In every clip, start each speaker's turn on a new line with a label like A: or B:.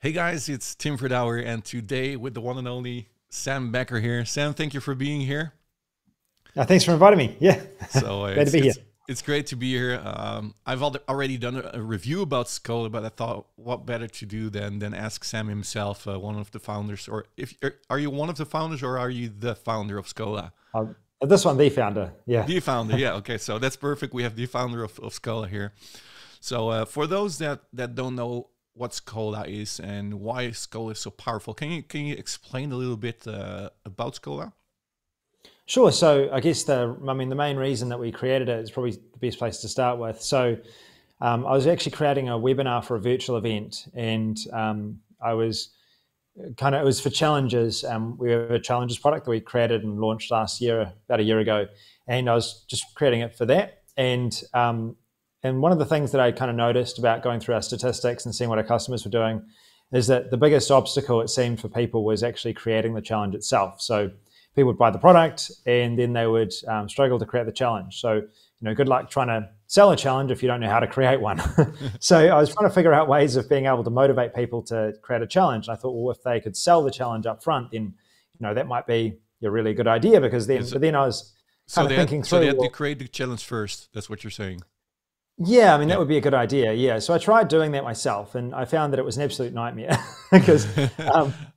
A: Hey guys, it's Tim Verdouwer, and today with the one and only Sam Bakker here. Sam, thank you for being here.
B: Thanks for inviting me. Yeah,
A: So
B: glad to be here.
A: It's great to be here. I've already done a review about Skola, but I thought what better to do than ask Sam himself, one of the founders. Or are you one of the founders, or are you the founder of Skola?
B: This one, the founder. Yeah,
A: the founder. Yeah. Okay, so that's perfect. We have the founder of Skola here. So for those that don't know what Skola is and why Skola is so powerful, can you explain a little bit about Skola?
B: Sure. So I guess the main reason that we created it is probably the best place to start with. So I was actually creating a webinar for a virtual event, and it was for challenges. We have a challenges product that we created and launched last year, about a year ago, and I was just creating it for that. And one of the things that I kind of noticed about going through our statistics and seeing what our customers were doing is that the biggest obstacle, it seemed, for people was actually creating the challenge itself. So people would buy the product and then they would struggle to create the challenge. So, good luck trying to sell a challenge if you don't know how to create one. So I was trying to figure out ways of being able to motivate people to create a challenge. And I thought, well, if they could sell the challenge up front, then, that might be a really good idea, because then, but then I was kind of thinking through.
A: So they had to create the challenge first. That's what you're saying.
B: Yeah, that would be a good idea. Yeah, so I tried doing that myself, and I found that it was an absolute nightmare because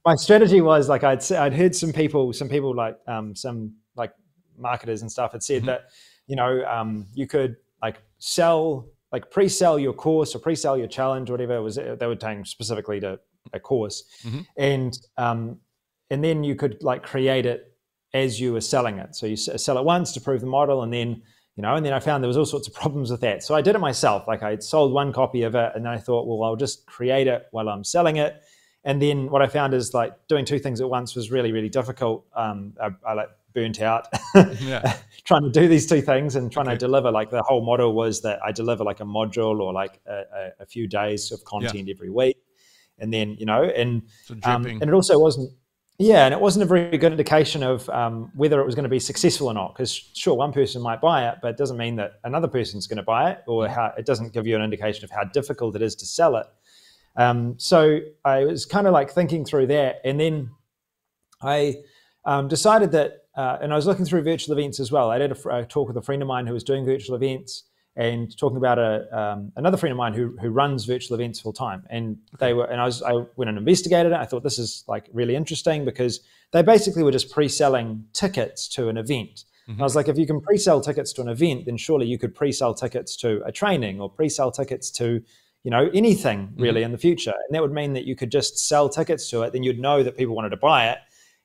B: my strategy was like I'd heard some people like some like marketers and stuff had said that you could pre-sell your course or pre-sell your challenge or whatever it was. They were saying specifically to a course, and then you could create it as you were selling it. So you sell it once to prove the model, and then. And then I found there was all sorts of problems with that. So I did it myself. I'd sold one copy of it, and then I thought, well, I'll just create it while I'm selling it. And then what I found is doing two things at once was really, really difficult. I burnt out trying to do these two things and trying to deliver. The whole model was that I deliver a module or a few days of content every week. And then, and it also wasn't. Yeah, and it wasn't a very good indication of whether it was going to be successful or not. Because sure, one person might buy it, but it doesn't mean that another person's going to buy it, or it doesn't give you an indication of how difficult it is to sell it. So I was kind of thinking through that, and then I decided that, and I was looking through virtual events as well. I did a talk with a friend of mine who was doing virtual events, and talking about another friend of mine who runs virtual events full time, and I went and investigated it. I thought this is really interesting, because they basically were just pre-selling tickets to an event. I was like, if you can pre-sell tickets to an event, then surely you could pre-sell tickets to a training or pre-sell tickets to anything really in the future. And that would mean that you could just sell tickets to it. Then you'd know that people wanted to buy it,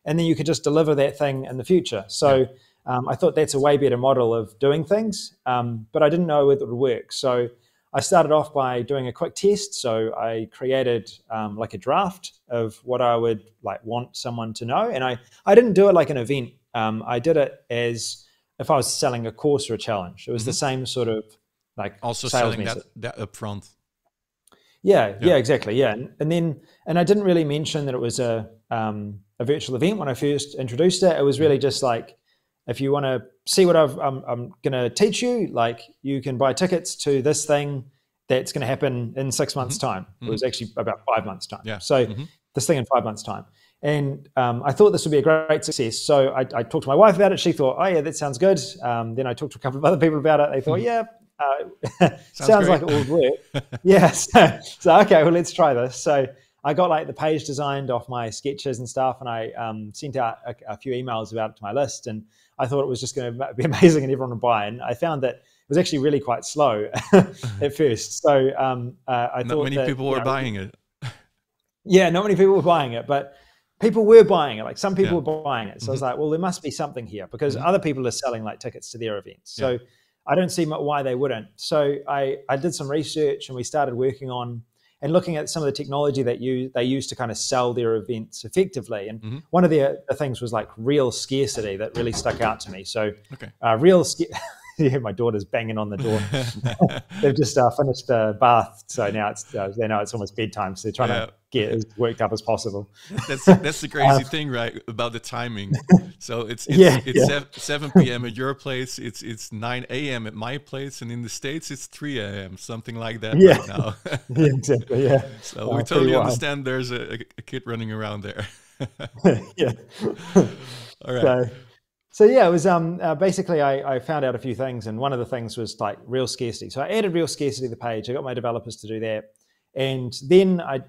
B: and then you could just deliver that thing in the future. So. I thought that's a way better model of doing things, but I didn't know whether it would work. So I started off by doing a quick test. So I created a draft of what I would want someone to know. And I didn't do it like an event. I did it as if I was selling a course or a challenge. It was the same sort of
A: also
B: sales
A: selling
B: method.
A: that upfront.
B: Yeah, exactly. Yeah. And I didn't really mention that it was a virtual event when I first introduced it. It was really just if you want to see what I'm going to teach you, you can buy tickets to this thing that's going to happen in 6 months' time. It was actually about 5 months' time.
A: Yeah.
B: So this thing in 5 months' time. And I thought this would be a great success. So I talked to my wife about it. She thought, oh, yeah, that sounds good. Then I talked to a couple of other people about it. They thought, yeah, sounds like it would work. Yeah. So, okay, well, let's try this. So I got the page designed off my sketches and stuff, and I sent out a few emails about it to my list, and I thought it was just going to be amazing and everyone would buy. And I found that it was actually really quite slow at first. So I thought
A: not many people were buying it.
B: Yeah, not many people were buying it, but people were buying it. Some people were buying it. So I was like, well, there must be something here, because other people are selling tickets to their events. So I don't see why they wouldn't. So I did some research, and we started working on and looking at some of the technology that they use to kind of sell their events effectively. And one of the things was real scarcity that really stuck out to me. So yeah, my daughter's banging on the door. They've just finished a bath, so now they know it's almost bedtime, so they're trying to get as worked up as possible.
A: That's the crazy thing, right? About the timing. So it's 7 p.m. at your place. It's 9 a.m. at my place, and in the States it's 3 a.m. Something like that right now.
B: Yeah, exactly. Yeah.
A: So we totally understand. There's a kid running around there.
B: Yeah.
A: All right.
B: So yeah, it was basically I found out a few things, and one of the things was like real scarcity. So I added real scarcity to the page. I got my developers to do that, and then I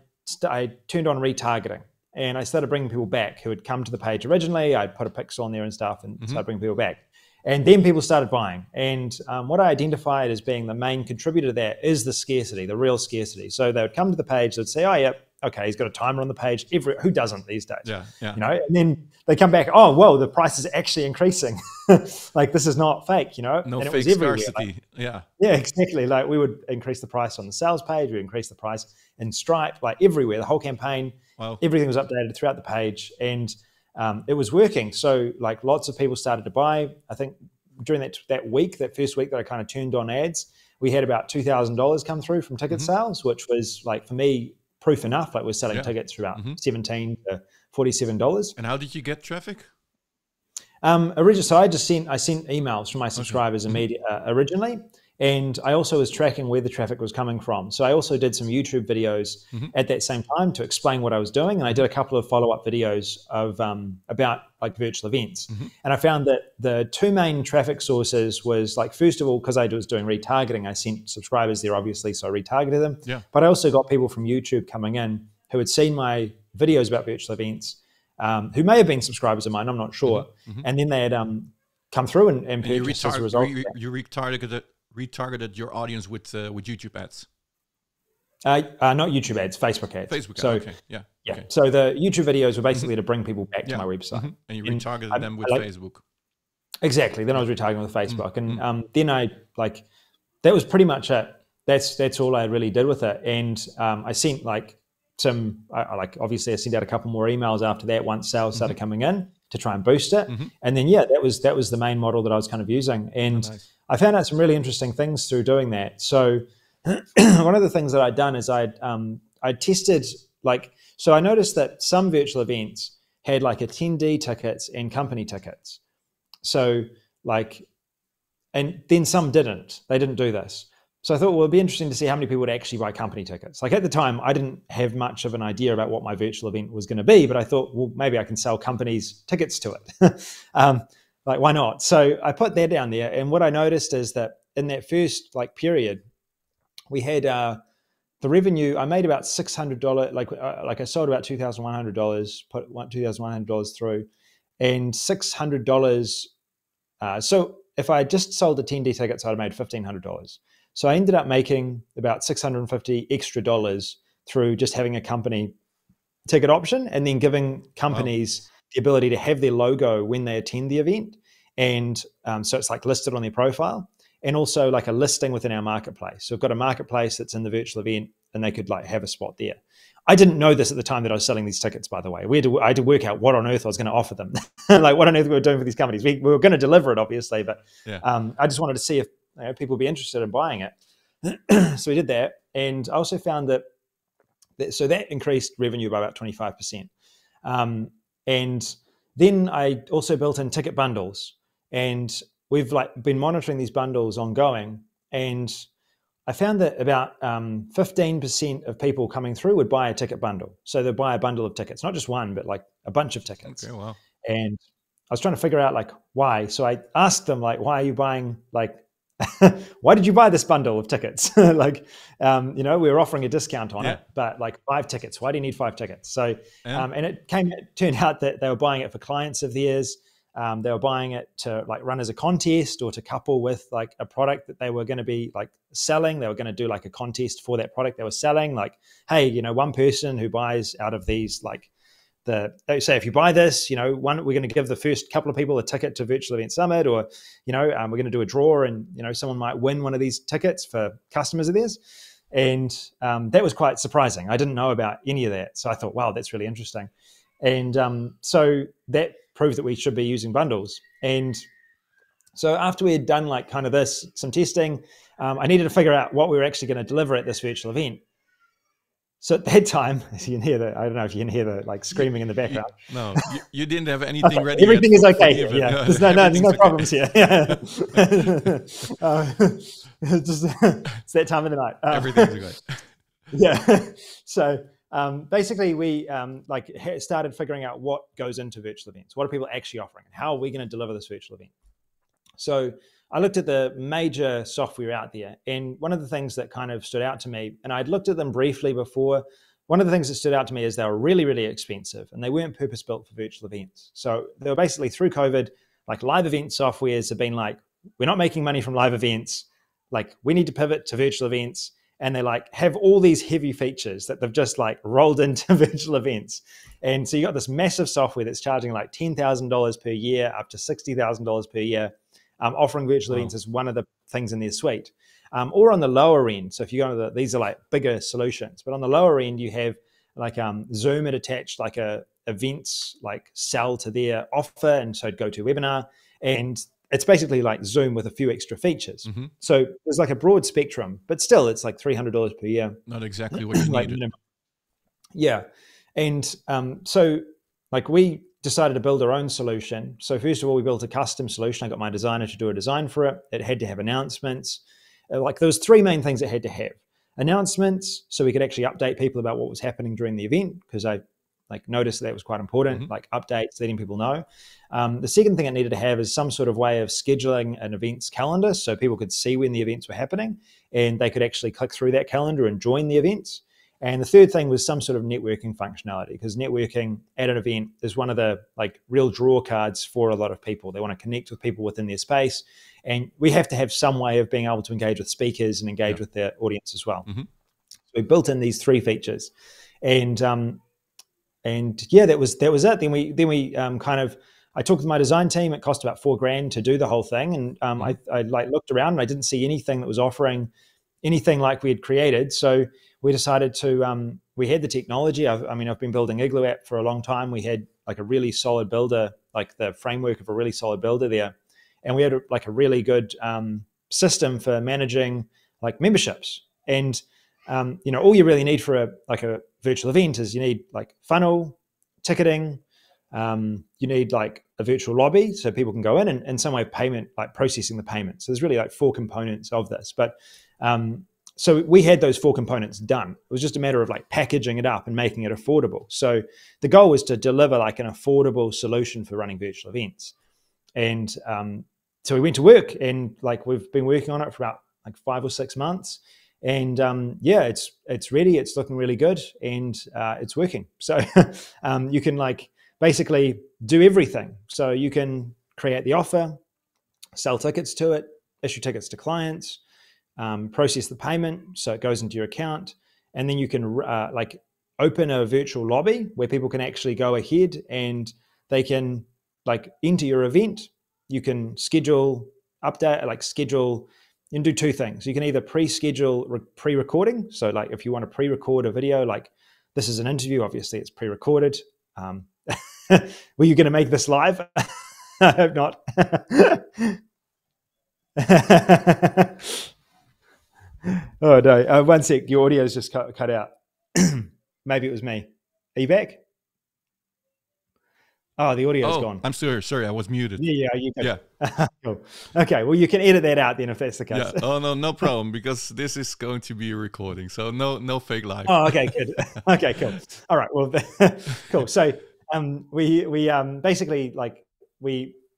B: turned on retargeting, and I started bringing people back who had come to the page originally. I'd put a pixel on there and stuff, and so I bring people back, and then people started buying. And what I identified as being the main contributor to that is the scarcity, the real scarcity. So they would come to the page, they'd say, "Oh, yeah, okay, he's got a timer on the page." Who doesn't these days?
A: Yeah.
B: You know, and then they come back, "Oh, whoa, the price is actually increasing." Like, this is not fake, you know?
A: No,
B: and it
A: fake
B: was everywhere.
A: scarcity.
B: Yeah, exactly. Like, we would increase the price on the sales page, we increase the price in Stripe, like everywhere, the whole campaign, everything was updated throughout the page, and it was working. So like lots of people started to buy. I think during that first week that I kind of turned on ads, we had about $2,000 come through from ticket sales, which was like, for me, proof enough. Like, we're selling tickets for about $17 to $47.
A: And how did you get traffic?
B: Originally, so I sent emails from my subscribers originally, and I also was tracking where the traffic was coming from. So I also did some YouTube videos at that same time to explain what I was doing, and I did a couple of follow-up videos of about like virtual events. And I found that the two main traffic sources was, like, first of all, because I was doing retargeting, I sent subscribers there, obviously, so I retargeted them. Yeah. But I also got people from YouTube coming in who had seen my videos about virtual events, who may have been subscribers of mine, I'm not sure. And then they had come through and purchased as a result.
A: You retargeted your audience with YouTube ads?
B: Not YouTube ads, Facebook ads.
A: Facebook ads,
B: so,
A: okay, yeah. Okay.
B: So the YouTube videos were basically to bring people back to my website.
A: And you retargeted them with Facebook.
B: Exactly. Then I was retargeting with Facebook. And then that was pretty much it. That's all I really did with it. And I sent obviously I sent out a couple more emails after that once sales started coming in to try and boost it. And then, that was the main model that I was kind of using. And I found out some really interesting things through doing that. So one of the things that I'd done is I tested, so I noticed that some virtual events had like attendee tickets and company tickets. So and then some didn't. They didn't do this. So I thought, well, it'd be interesting to see how many people would actually buy company tickets. Like, at the time, I didn't have much of an idea about what my virtual event was going to be, but I thought, well, maybe I can sell companies tickets to it. Why not? So I put that down there. And what I noticed is that in that first period, we had the revenue. I made about $600. I sold about $2,100, put $2,100 through, and $600. So if I just sold attendee tickets, I'd have made $1,500. So I ended up making about $650 extra through just having a company ticket option, and then giving companies the ability to have their logo when they attend the event. And so it's listed on their profile, and also like a listing within our marketplace. So we've got a marketplace that's in the virtual event, and they could have a spot there. I didn't know this at the time that I was selling these tickets, by the way. I had to work out what on earth I was going to offer them, what on earth we were doing for these companies. We were going to deliver it, obviously, but I just wanted to see if people would be interested in buying it. So we did that. And I also found that increased revenue by about 25%. And then I also built in ticket bundles, and we've been monitoring these bundles ongoing. And I found that about 15% of people coming through would buy a ticket bundle. So they'd buy a bundle of tickets, not just one, but a bunch of tickets.
A: Okay, wow. And
B: I was trying to figure out why. So I asked them why are you buying why did you buy this bundle of tickets? We were offering a discount on it, but 5 tickets. Why do you need 5 tickets? So, and it turned out that they were buying it for clients of theirs. They were buying it to run as a contest, or to couple with a product that they were going to be selling. They were going to do a contest for that product they were selling. Hey, one person who buys out of these, they say, if you buy this, we're going to give the first couple of people a ticket to Virtual Event Summit, or, we're going to do a draw, and, someone might win one of these tickets for customers of theirs. And that was quite surprising. I didn't know about any of that. So I thought, wow, that's really interesting. And so that proved that we should be using bundles. And So after we had done like kind of some testing, I needed to figure out what we were actually going to deliver at this virtual event. So at that time, as you can hear I don't know if you can hear the like screaming in the background.
A: You didn't have anything ready.
B: Everything
A: yet
B: is okay here.
A: yeah,
B: There's no problems here. Yeah. It's that time of the night.
A: Everything's okay.
B: Yeah. So basically, we started figuring out what goes into virtual events. What are people actually offering? How are we going to deliver this virtual event? So I looked at the major software out there, and one of the things that kind of stood out to me, and I'd looked at them briefly before, one of the things that stood out to me is they were really, really expensive, and they weren't purpose-built for virtual events. So they were basically, through COVID, like live event softwares have been like, we're not making money from live events, like we need to pivot to virtual events, and they like have all these heavy features that they've just like rolled into virtual events. And so you got this massive software that's charging like $10,000 per year, up to $60,000 per year. Offering virtual events is one of the things in their suite. Or on the lower end, so if you go to these are like bigger solutions, but on the lower end you have like Zoom had attached like a events like cell to their offer, and so it'd go to webinar, and it's basically like Zoom with a few extra features. Mm-hmm. So there's like a broad spectrum, but still it's like $300 per year.
A: Not exactly what you like, needed.
B: Yeah, and so like we decided to build our own solution. So first of all, we built a custom solution. I got my designer to do a design for it. It had to have announcements. Like there was three main things it had to have. Announcements, so we could actually update people about what was happening during the event, because I like noticed that was quite important, mm-hmm. like updates, letting people know. The second thing it needed to have is some sort of way of scheduling an events calendar, so people could see when the events were happening and they could actually click through that calendar and join the events. And the third thing was some sort of networking functionality, because networking at an event is one of the like real draw cards for a lot of people. They want to connect with people within their space, and we have to have some way of being able to engage with speakers and engage with their audience as well. Mm-hmm. So we built in these three features, and yeah, that was it. Then we I talked with my design team. It cost about $4,000 to do the whole thing, and I like looked around and I didn't see anything that was offering anything like we had created. So we decided to, we had the technology. I've been building Igloo app for a long time. We had like a really solid builder, like the framework of a really solid builder there. And we had like a really good system for managing like memberships. And, all you really need for a virtual event is you need like funnel, ticketing, you need like a virtual lobby so people can go in, and some way of payment, like processing the payment. So there's really like four components of this. But so we had those four components done. It was just a matter of like packaging it up and making it affordable. So the goal was to deliver like an affordable solution for running virtual events. And so we went to work, and like we've been working on it for about like 5 or 6 months. And it's ready. It's looking really good, and it's working. So you can like basically do everything. So you can create the offer, sell tickets to it, issue tickets to clients, process the payment so it goes into your account, and then you can like open a virtual lobby where people can actually go ahead and they can like enter your event. You can schedule, you can do two things. You can either pre-schedule pre-recording. So like if you want to pre-record a video, like this is an interview, obviously it's pre-recorded. Were you going to make this live? I hope not. Oh no! One sec. Your audio's just cut out. Maybe it was me. Are you back? Oh, the audio's gone.
A: I'm sorry. I was muted.
B: Yeah, you can.
A: Yeah.
B: Cool. Okay. Well, you can edit that out then if that's the case.
A: Yeah. Oh no problem, because this is going to be a recording, so no fake live.
B: Oh, okay, good. Okay, cool. All right. Well, cool. So we basically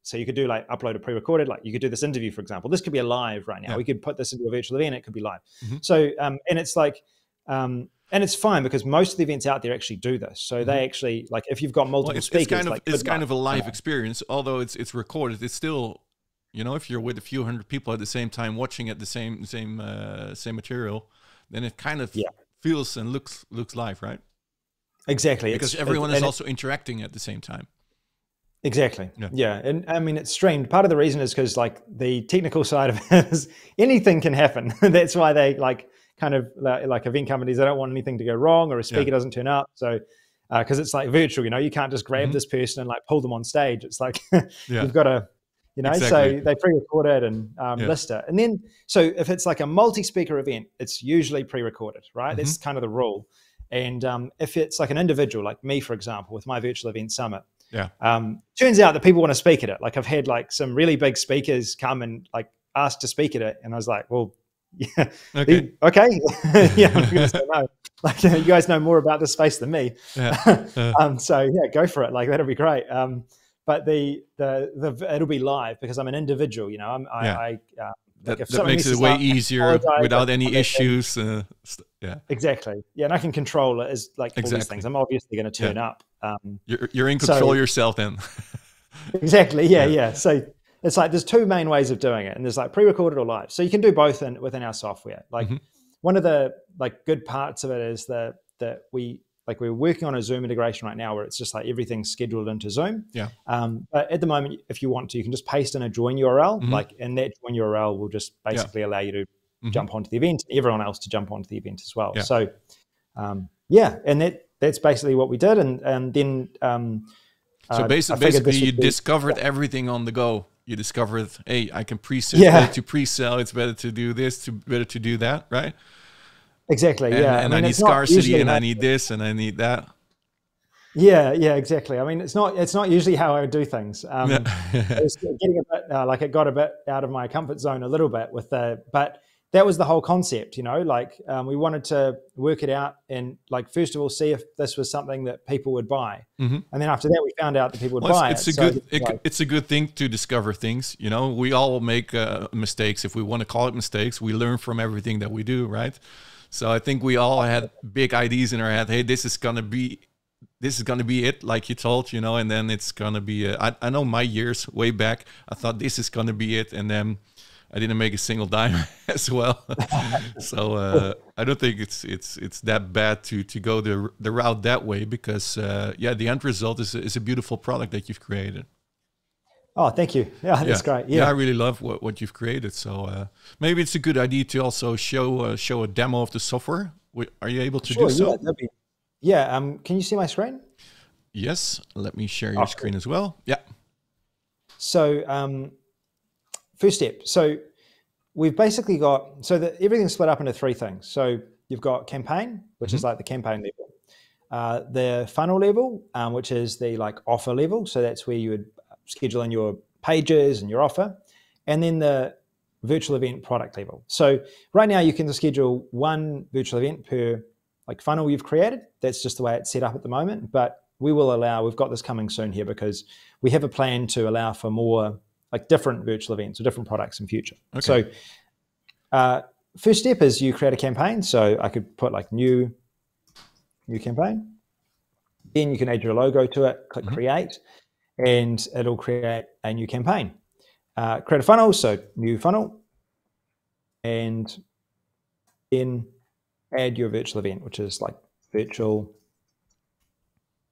B: so you could do like upload a pre-recorded, like you could do this interview, for example. This could be a live right now. Yeah. We could put this into a virtual event. It could be live. Mm-hmm. So, and it's like, and it's fine because most of the events out there actually do this. So they actually, like if you've got multiple speakers,
A: it's kind of a live experience, although it's recorded. It's still, if you're with a few hundred people at the same time watching at the same material, then it kind of feels and looks live, right?
B: Exactly.
A: Because everyone is also interacting at the same time.
B: Exactly. Yeah. And I mean, it's streamed. Part of the reason is because like the technical side of it is anything can happen. That's why they like kind of like event companies, they don't want anything to go wrong or a speaker doesn't turn up. So, because it's like virtual, you can't just grab this person and like pull them on stage. It's like you've got to you know,
A: Exactly.
B: so they pre-record it and list it. And then, so if it's like a multi-speaker event, it's usually pre-recorded, right? That's kind of the rule. And if it's like an individual, like me, for example, with my virtual event summit, turns out that people want to speak at it. Like I've had like some really big speakers come and like ask to speak at it. And I was like, well, yeah, okay. Yeah, I'm not going to say no. Like you guys know more about this space than me. So yeah, go for it. Like that'll be great. But the it'll be live because I'm an individual, you know,
A: that makes it way easier without any issues.
B: Exactly. Yeah. And I can control it as like all these things. I'm obviously going to turn up.
A: You're in control yourself then.
B: Exactly. Yeah. So it's like, there's two main ways of doing it. And there's like pre-recorded or live. So you can do both within our software. Like one of the like good parts of it is that we're working on a Zoom integration right now where it's just like everything's scheduled into Zoom. Yeah. But at the moment, if you want to, you can just paste in a join URL, like, and that join URL will just basically allow you to jump onto the event, everyone else to jump onto the event as well. Yeah. So, and that's basically what we did. And then,
A: so basically you discovered everything on the go. You discovered, hey, I can pre-sell. It's better to pre-sell. It's better to do this, better to do that, right?
B: Exactly.
A: And I need scarcity, and I need this, and I need that.
B: Yeah, exactly. I mean, it's not usually how I would do things. I was getting a bit like it got a bit out of my comfort zone a little bit but that was the whole concept, you know. Like we wanted to work it out and like first of all see if this was something that people would buy, and then after that we found out that people would buy it.
A: It's a good thing to discover things. You know, we all make mistakes. If we want to call it mistakes, we learn from everything that we do, right? So I think we all had big ideas in our head. Hey, this is gonna be it, like you told, you know, and then it's gonna be. I know my years way back, I thought this is gonna be it, and then I didn't make a single dime as well. So I don't think it's that bad to go the route that way because the end result is a beautiful product that you've created.
B: Oh, thank you. Yeah, that's great.
A: Yeah, I really love what you've created. So maybe it's a good idea to also show a demo of the software. Are you able to do so?
B: Can you see my screen?
A: Yes. Let me share your screen as well. Yeah.
B: So first step. So we've basically got everything's split up into three things. So you've got campaign, which is like the campaign level, the funnel level, which is the like offer level. So that's where you would schedule in your pages and your offer, and then the virtual event product level. So right now you can schedule one virtual event per like funnel you've created. That's just the way it's set up at the moment, but we've got this coming soon here because we have a plan to allow for more like different virtual events or different products in future. Okay. So first step is you create a campaign. So I could put like new campaign. Then you can add your logo to it, click create, and it'll create a new campaign. Create a funnel, so new funnel, and then add your virtual event, which is like virtual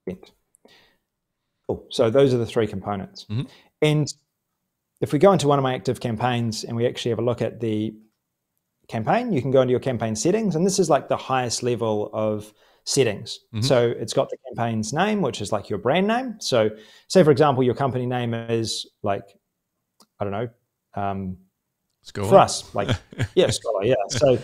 B: event. Cool. So those are the three components. And if we go into one of my active campaigns and we actually have a look at the campaign, you can go into your campaign settings, and this is like the highest level of settings. So it's got the campaign's name, which is like your brand name. So say, for example, your company name is like, I don't know,
A: Skola.
B: For us, like, Skola, yeah. So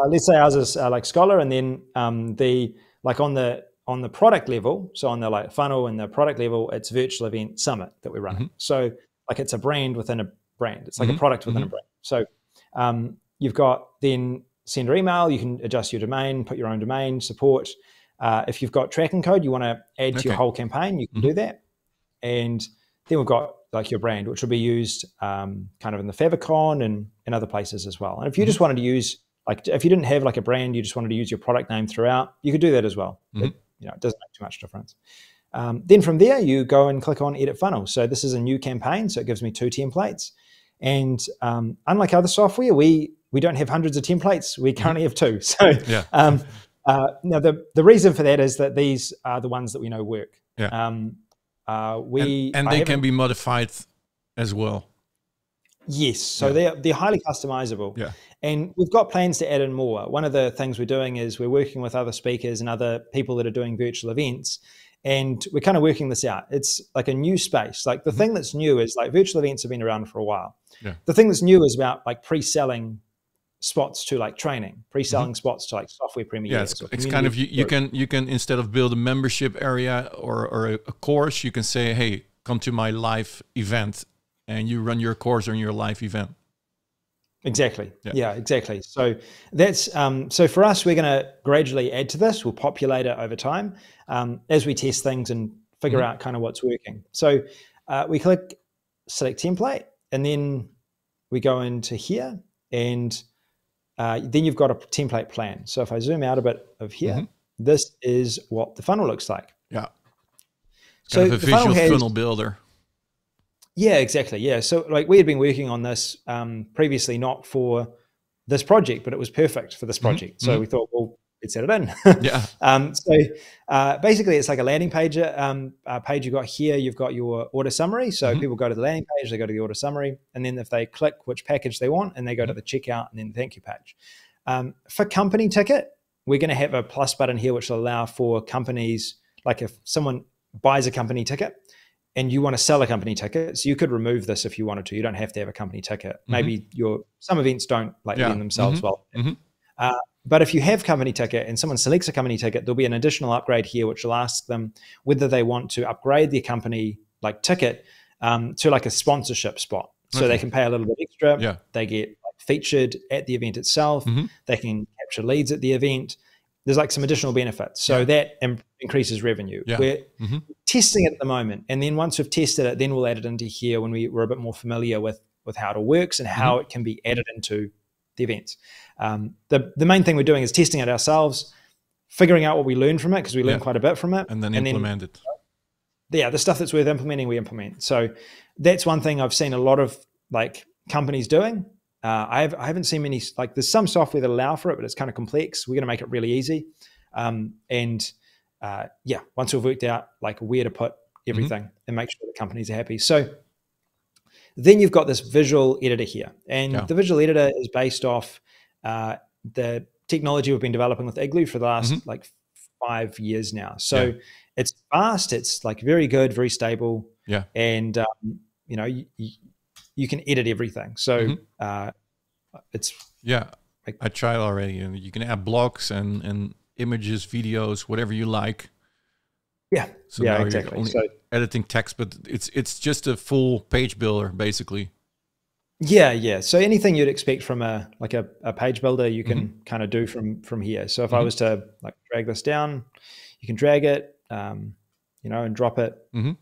B: let's say ours is like Skola, and then on the product level, so on the like funnel and the product level, it's virtual event summit that we're running. So like it's a brand within a brand. It's like a product within a brand. So you've got then sender email. You can adjust your domain, put your own domain, support. If you've got tracking code you want to add to your whole campaign, you can do that. And then we've got like your brand, which will be used kind of in the favicon and other places as well. And if you just wanted to use, like if you didn't have like a brand, you just wanted to use your product name throughout, you could do that as well. It doesn't make too much difference. Then from there, you go and click on Edit Funnel. So this is a new campaign, so it gives me 2 templates. And unlike other software, we don't have hundreds of templates. We currently have 2. So now the reason for that is that these are the ones that we know work.
A: They can be modified as well.
B: Yes, so they're highly customizable. Yeah. And we've got plans to add in more. One of the things we're doing is we're working with other speakers and other people that are doing virtual events, and we're kind of working this out. It's like a new space. Like the thing that's new is like virtual events have been around for a while.
A: Yeah.
B: The thing that's new is about like pre-selling spots to like training, pre-selling spots to like software premieres.
A: Yeah, it's kind of you can instead of build a membership area or a course, you can say, hey, come to my live event, and you run your course on your live event.
B: Exactly. Yeah, exactly. So that's so for us, we're going to gradually add to this. We'll populate it over time as we test things and figure out kind of what's working. So we click select template, and then we go into here, and then you've got a template plan. So if I zoom out a bit of here, this is what the funnel looks like.
A: Yeah. It's
B: So
A: kind of a visual funnel builder.
B: Yeah, exactly. Yeah. So like we had been working on this previously, not for this project, but it was perfect for this project. So we thought, well, let's add it in.
A: Yeah.
B: So basically it's like a landing page page you've got here. You've got your order summary. So people go to the landing page, they go to the order summary. And then if they click which package they want, and they go to the checkout and then the thank you page. For company ticket, we're going to have a plus button here, which will allow for companies, like if someone buys a company ticket, and you want to sell a company ticket, so you could remove this if you wanted to. You don't have to have a company ticket. Maybe some events don't like lend themselves well. But if you have company ticket and someone selects a company ticket, there'll be an additional upgrade here, which will ask them whether they want to upgrade their company like ticket to like a sponsorship spot. So they can pay a little bit extra.
A: Yeah.
B: They get like featured at the event itself. They can capture leads at the event. There's like some additional benefits. So that increases revenue.
A: Yeah.
B: We're testing it at the moment. And then once we've tested it, then we'll add it into here when we're a bit more familiar with how it all works and how it can be added into the events. The main thing we're doing is testing it ourselves, figuring out what we learned from it, because we learned quite a bit from it.
A: And then implement it.
B: Yeah, the stuff that's worth implementing, we implement. So that's one thing I've seen a lot of like companies doing. I haven't seen many, like there's some software that allow for it, but it's kind of complex. We're going to make it really easy. Once we've worked out like where to put everything and make sure the companies are happy. So then you've got this visual editor here, and the visual editor is based off the technology we've been developing with Igloo for the last like 5 years now. So it's fast, it's like very good, very stable. Yeah. And, you can edit everything. So it's like,
A: I tried already, and you can add blocks and images, videos, whatever you like.
B: Yeah.
A: So
B: yeah,
A: now
B: exactly.
A: You're only editing text, but it's just a full page builder basically.
B: Yeah, yeah. So anything you'd expect from a page builder, you can kind of do from here. So if I was to like drag this down, you can drag it, and drop it, and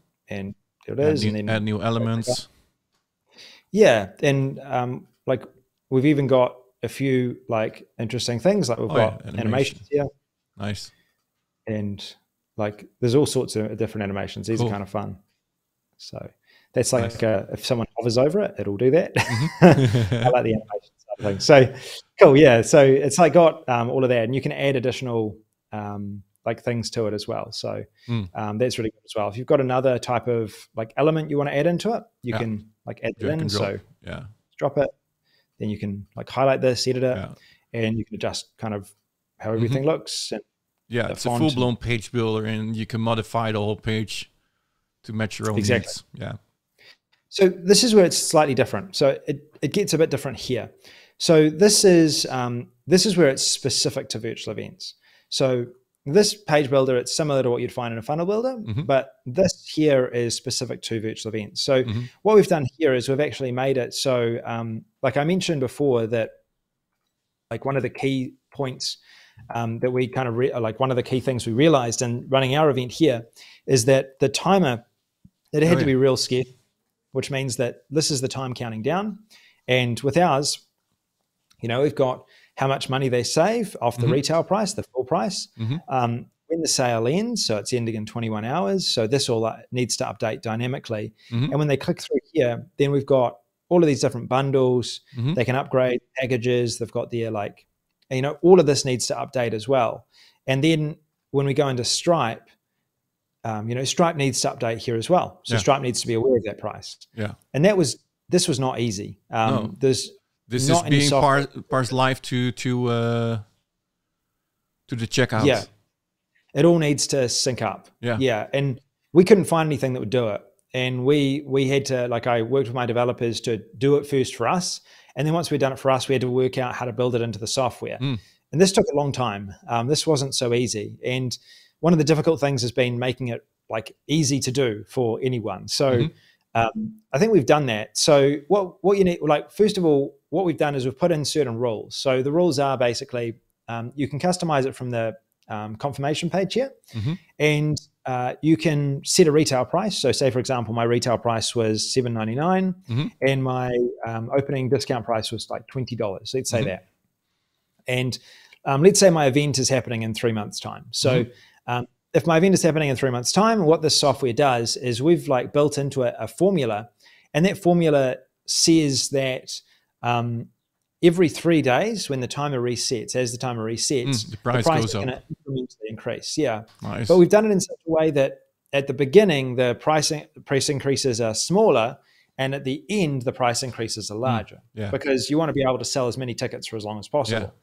B: there it is, and then
A: add new elements.
B: Yeah, and like we've even got a few like interesting things, like we've got animations here.
A: Nice.
B: And like there's all sorts of different animations. These are kind of fun. So that's like if someone hovers over it, it'll do that. I like the animation side of things. So cool, yeah. So it's like got all of that, and you can add additional like things to it as well. So that's really good as well. If you've got another type of like element you want to add into it, you can like add it in. So drop it, then you can like highlight this, edit it, and you can adjust kind of how everything looks. And
A: it's a full-blown page builder, and you can modify the whole page to match your own needs. Yeah.
B: So this is where it's slightly different. So it gets a bit different here. So this is where it's specific to virtual events. So this page builder, it's similar to what you'd find in a funnel builder, but this here is specific to virtual events. So what we've done here is we've actually made it so, like I mentioned before, that like one of the key points that we kind of like one of the key things we realized in running our event here is that the timer, it had to be real scarce, which means that this is the time counting down. And with ours, we've got how much money they save off the retail price, the full price, when the sale ends. So it's ending in 21 hours. So this all needs to update dynamically. And when they click through here, then we've got all of these different bundles. They can upgrade packages. They've got their like, all of this needs to update as well. And then when we go into Stripe, Stripe needs to update here as well. So Stripe needs to be aware of that price. Yeah. And this was not easy.
A: No. This
B: not
A: is being parsed live to the checkout.
B: Yeah. It all needs to sync up.
A: Yeah.
B: Yeah. And we couldn't find anything that would do it. And we had to, like, I worked with my developers to do it first for us. And then once we'd done it for us, we had to work out how to build it into the software. And this took a long time. This wasn't so easy. And one of the difficult things has been making it like easy to do for anyone. So I think we've done that. So what you need, like, first of all, what we've done is we've put in certain rules. So the rules are basically, you can customize it from the confirmation page here, and you can set a retail price. So say, for example, my retail price was $7.99 and my opening discount price was like $20. Let's say that. And let's say my event is happening in 3 months' time. So if my event is happening in 3 months' time, what this software does is we've like built into it a formula, and that formula says that every 3 days, when the timer resets, as the timer resets,
A: the price
B: is
A: goes up.
B: going to incrementally increase. Yeah.
A: Nice.
B: But we've done it in such a way that at the beginning, the price increases are smaller, and at the end, the price increases are larger. Because you want to be able to sell as many tickets for as long as possible.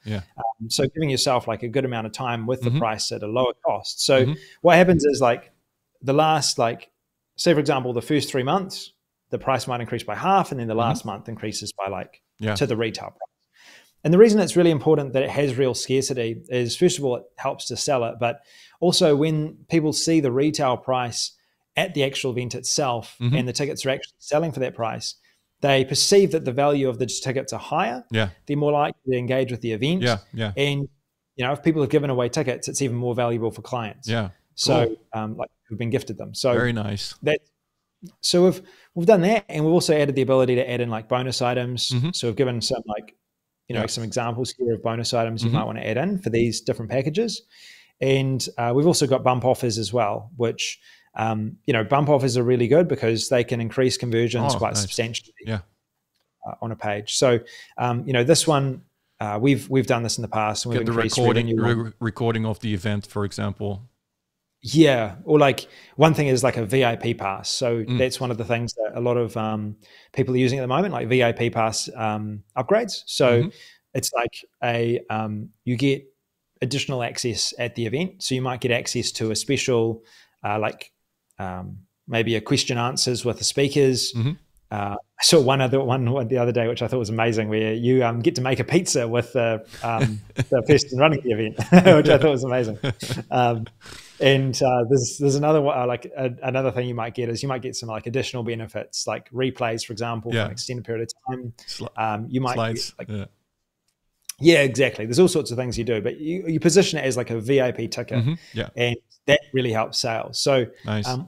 B: So giving yourself like a good amount of time with the price at a lower cost. So what happens is, like, the last, like, say, for example, the first 3 months, the price might increase by half, and then the last month increases by like to the retail price. And the reason it's really important that it has real scarcity is, first of all, it helps to sell it, but also when people see the retail price at the actual event itself and the tickets are actually selling for that price, they perceive that the value of the tickets are higher. They're more likely to engage with the event. And, you know, if people have given away tickets, it's even more valuable for clients. So like, who've been gifted them. So
A: very nice.
B: So we've done that, and we've also added the ability to add in like bonus items. So we've given some, like, you know, some examples here of bonus items you might want to add in for these different packages. And we've also got bump offers as well, which, you know, bump offers are really good because they can increase conversions quite substantially on a page. So, you know, this one, we've done this in the past, and we've increased
A: recording of the event, for example.
B: Yeah. Or like, one thing is like a VIP pass. So that's one of the things that a lot of people are using at the moment, like VIP pass upgrades. So it's like you get additional access at the event. So you might get access to a special, maybe a question answers with the speakers. I saw one the other day, which I thought was amazing, where you get to make a pizza with the person running the event, which I thought was amazing. And there's another one, like another thing you might get is you might get some like additional benefits, like replays, for example, for an extended period of time. You might
A: slides.
B: Get, yeah, exactly. There's all sorts of things you do, but you position it as like a VIP ticket, and that really helps sales. So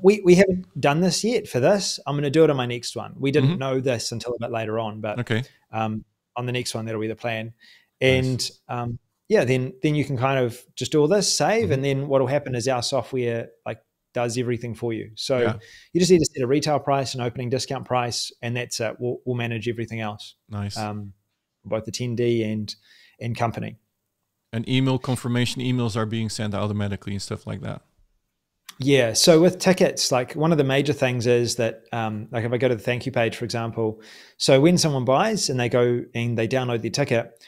B: we haven't done this yet for this. I'm going to do it on my next one. We didn't know this until a bit later on, but on the next one, that'll be the plan. And then you can kind of just do all this, save, and then what will happen is our software like does everything for you. So you just need to set a retail price, an opening discount price, and that's it. We'll manage everything else. Both attendee and company.
A: And email confirmation emails are being sent automatically and stuff like that.
B: Yeah. So with tickets, like, one of the major things is that, like, if I go to the thank you page, for example, so when someone buys and they go and they download their ticket,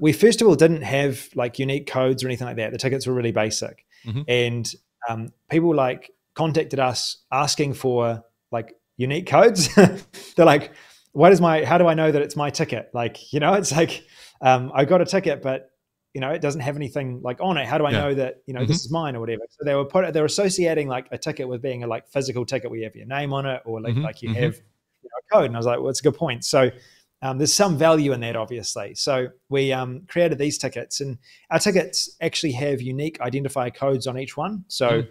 B: we first of all didn't have like unique codes or anything like that. The tickets were really basic, and people like contacted us asking for like unique codes. They're like, how do I know that it's my ticket? Like, you know, it's like, I got a ticket, but, you know, it doesn't have anything like on it. How do I know that, you know, this is mine or whatever? So they're associating like a ticket with being a like physical ticket where you have your name on it, or like you have, you know, a code. And I was like, well, it's a good point. So there's some value in that, obviously. So we created these tickets, and our tickets actually have unique identifier codes on each one. So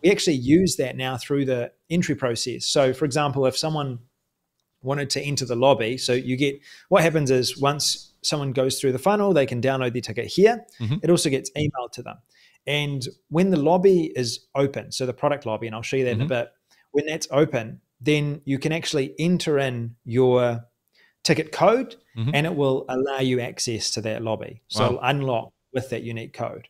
B: we actually use that now through the entry process. So for example, if someone wanted to enter the lobby, so what happens is once someone goes through the funnel, they can download their ticket here. It also gets emailed to them. And when the lobby is open, so the product lobby, and I'll show you that in a bit, when that's open, then you can actually enter in your ticket code, and it will allow you access to that lobby. So it'll unlock with that unique code.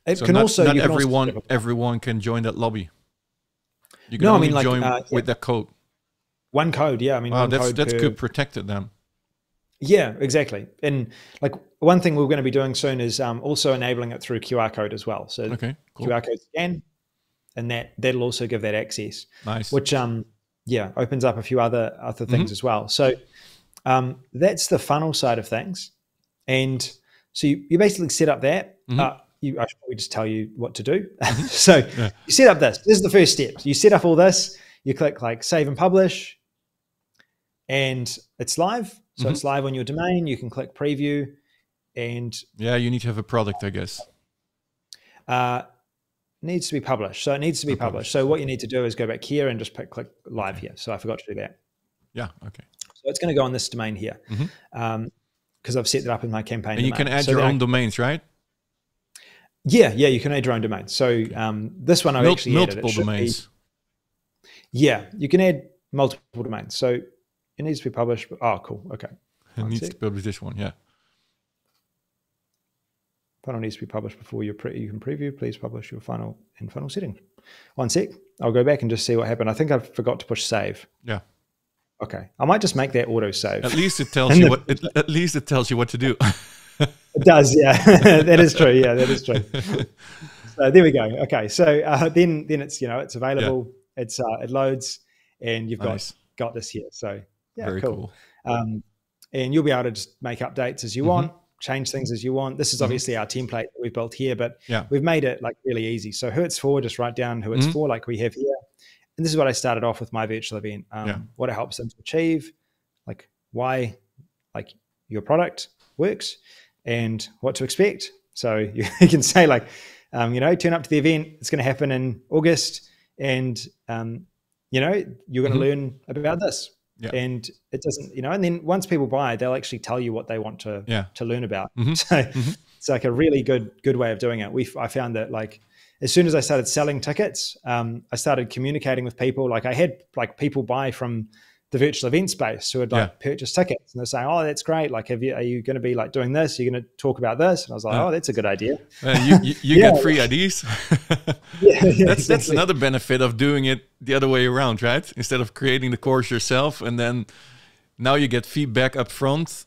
A: Everyone can join that lobby. You can only join with that code.
B: One code, yeah. I mean,
A: that's good protected then.
B: Yeah, exactly. And like one thing we're going to be doing soon is also enabling it through QR code as well. So
A: Okay, cool.
B: QR code scan, and that'll also give that access,
A: Nice.
B: which yeah, opens up a few other things as well. So that's the funnel side of things. And so you basically set up that. I should probably just tell you what to do. So you set up this. This is the first step. You set up all this. You click like save and publish, and it's live. So it's live on your domain. You can click preview, and
A: yeah, you need to have a product, I guess.
B: Needs to be published. So it needs to be published. So what you need to do is go back here and just click live here. So I forgot to do that.
A: Yeah. Okay.
B: So it's going to go on this domain here, because I've set that up in my campaign.
A: And you can add your own domains, right?
B: Yeah, you can add your own domains. So this one I've actually added.
A: Multiple domains.
B: Yeah, you can add multiple domains. So it needs to be published. Oh, cool. Okay.
A: It needs to publish this one. Yeah.
B: Funnel needs to be published before you can preview. Please publish your funnel in funnel settings. One sec. I'll go back and just see what happened. I think I forgot to push save.
A: Yeah.
B: Okay. I might just make that auto save.
A: At least it tells you what. At least it tells you what to do.
B: It does. Yeah. That is true. Yeah, that is true. So there we go. Okay. So then it's it's available. Yeah. It loads, and you've got this here. So yeah,
A: very cool.
B: And you'll be able to just make updates as you want. Change things as you want. This is obviously our template that we've built here, but we've made it like really easy. So who it's for, just write down who it's for, like we have here. And this is what I started off with my virtual event. What it helps them to achieve, like why, like your product works, and what to expect. So you can say like, turn up to the event. It's going to happen in August, and you're going to learn about this. Yeah. And it doesn't, and then once people buy, they'll actually tell you what they want to learn about. So it's like a really good way of doing it. I found that like as soon as I started selling tickets, I started communicating with people. Like I had like people buy from the virtual event space who had like purchased tickets, and they're saying, "Oh, that's great. Like, are you going to be like doing this? You're going to talk about this?" And I was like, "Oh, that's a good idea."
A: You get free IDs. That's
B: exactly.
A: another benefit of doing it the other way around, right? Instead of creating the course yourself, and then now you get feedback up front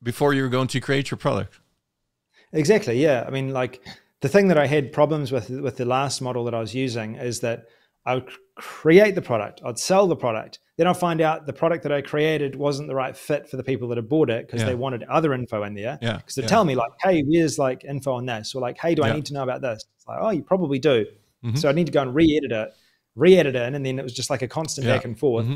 A: before you're going to create your product.
B: Exactly. Yeah. I mean, like the thing that I had problems with the last model that I was using is that I would create the product, I'd sell the product, then I'll find out the product that I created wasn't the right fit for the people that had bought it because they wanted other info in there. Yeah. Because they tell me like, hey, here's like info on this, or like, hey, do I need to know about this? It's like, oh, you probably do. So I need to go and re-edit it in, and then it was just like a constant back and forth.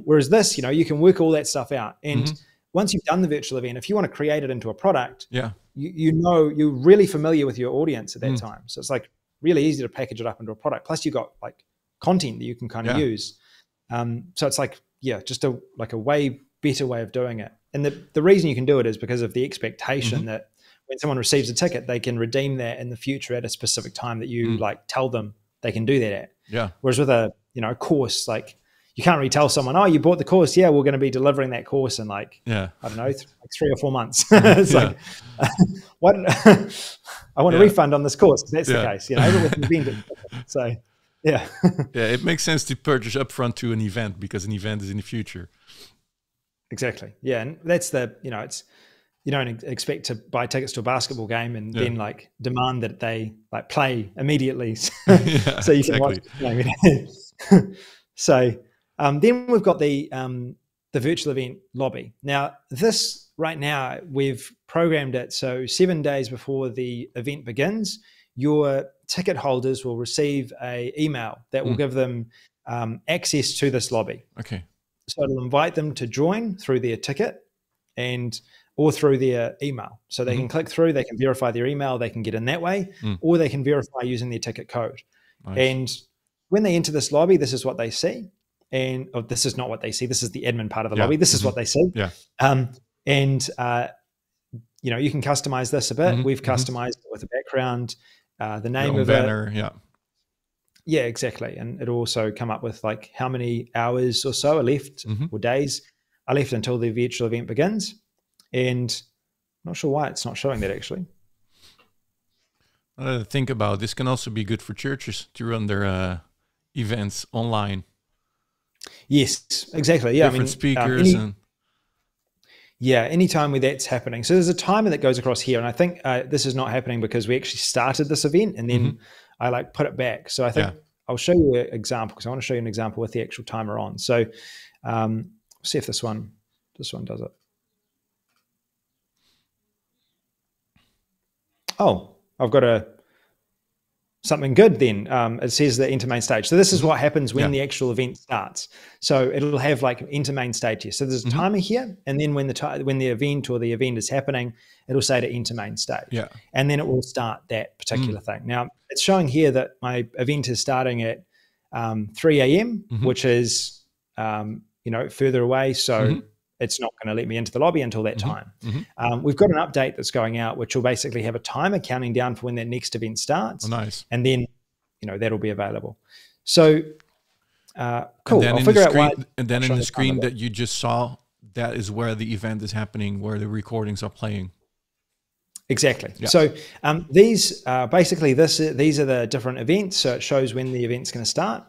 B: Whereas this, you can work all that stuff out. And once you've done the virtual event, if you want to create it into a product, you're really familiar with your audience at that time. So it's like really easy to package it up into a product. Plus you've got like content that you can kind of use. So it's like, just a way better way of doing it. And the reason you can do it is because of the expectation that when someone receives a ticket, they can redeem that in the future at a specific time that you like tell them they can do that at. Yeah. Whereas with a course, like you can't really tell someone, oh, you bought the course. Yeah, we're going to be delivering that course in like, I don't know, like 3 or 4 months. It's like, what? I want a refund on this course. That's the case, with the vendor. So, yeah.
A: It makes sense to purchase upfront to an event because an event is in the future.
B: Exactly. Yeah. And that's it's, you don't expect to buy tickets to a basketball game and then like demand that they like play immediately. So you can watch the game. So then we've got the virtual event lobby. Now this right now we've programmed it so 7 days before the event begins, your ticket holders will receive a email that will give them access to this lobby. Okay. So it'll invite them to join through their ticket or through their email. So they can click through, they can verify their email, they can get in that way, or they can verify using their ticket code. Nice. And when they enter this lobby, this is what they see. And this is not what they see. This is the admin part of the lobby. This is what they see. Yeah. You can customize this a bit. We've customized it with a background, the name of banner, it. Yeah, exactly. And it'll also come up with like how many hours or so are left or days are left until the virtual event begins. And I'm not sure why it's not showing that actually.
A: Think about this can also be good for churches to run their events online.
B: Yes, exactly. Yeah,
A: different speakers
B: Yeah, anytime where that's happening. So there's a timer that goes across here, and I think this is not happening because we actually started this event and then I like put it back. So I think I'll show you an example because I want to show you an example with the actual timer on. So see if this one does it. Oh, I've got something good then. It says the enter main stage. So this is what happens when the actual event starts. So it'll have like enter main stage here. So there's a timer here, and then when the event or the event is happening, it'll say to enter main stage. Yeah. And then it will start that particular thing. Now it's showing here that my event is starting at 3 a.m., which is further away. So it's not going to let me into the lobby until that time. We've got an update that's going out, which will basically have a timer counting down for when that next event starts.
A: Oh, nice.
B: And then, that'll be available. So, cool. I'll figure out why.
A: And then in the screen that you just saw, that is where the event is happening, where the recordings are playing.
B: Exactly. Yeah. So these basically these are the different events. So it shows when the event's going to start.